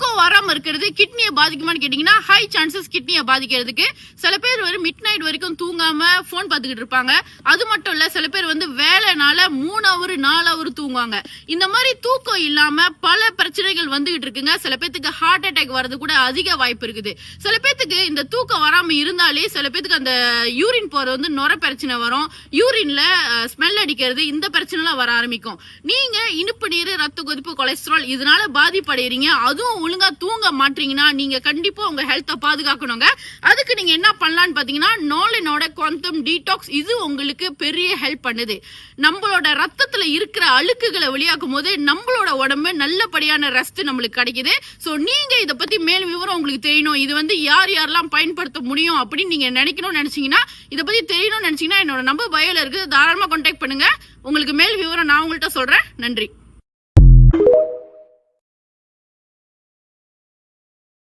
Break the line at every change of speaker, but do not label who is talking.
தூக்கம் வராம இருக்கிறது கிட்னியை பாதிக்குமான்னு கேட்டீங்கன்னா ஹை சான்சஸ் கிட்னியை பாதிக்கிறதுக்கு. சில பேர் மிட் நைட் வரைக்கும் தூங்காம போன் பாத்துக்கிட்டு இருப்பாங்க. அது மட்டும் இல்ல, சில பேர் வேலைனால 3 hour 4 hour தூங்குவாங்க. இந்த மாதிரி தூக்கம் இல்லாம பல பிரச்சனைகள் வந்துகிட்டு இருக்குங்க. சில பேத்துக்கு ஹார்ட் அட்டாக் வரது கூட அதிக வாய்ப்பு இருக்குது. சில பேத்துக்கு இந்த தூக்கம் வராம இருந்தாலே சில பேத்துக்கு அந்த யூரின் போறது நுர பிரச்சனை வரும். யூரின்ல ஸ்மெல் அடிக்கிறது, இந்த பிரச்சனை எல்லாம் வர ஆரம்பிக்கும். நீங்க இனிப்பு நீர், ரத்த கொதிப்பு, கொலஸ்ட்ரால் இதனால பாதிப்படைறீங்க, அதுவும் ஒழுங்கா தூங்க மாட்டீங்கன்னா நீங்க கண்டிப்பா உங்க ஹெல்த்தை பாதுகாக்கணுங்க. அதுக்கு நீங்க என்ன பண்ணலாம்னு பாத்தீங்கன்னா நாலினோட குவாண்டம் டீடாக்ஸ். இது உங்களுக்கு பெரிய ஹெல்ப் பண்ணுது. நம்மளோட ரத்தத்துல இருக்கிற அழுக்குகளை வெளியாக்கும் போது நம்மளோட உடம்பு நல்லபடியான ரெஸ்ட் நம்மளுக்கு கிடைக்குது. சோ நீங்க இத பத்தி மேலும் விவரம் உங்களுக்கு தெரியணும், இது யார் யாரெல்லாம் பயன்படுத்த முடியும் அப்படின்னு நீங்க நினைக்கணும்னு நினைச்சீங்கன்னா, இத பத்தி தெரியணும்னு நினைச்சீங்கன்னா என்னோட நம்பர் பயோல இருக்கு, தாராளமா கான்டாக்ட் பண்ணுங்க. உங்களுக்கு மேல் விவரம் நான் உங்கள்கிட்ட சொல்றேன். நன்றி.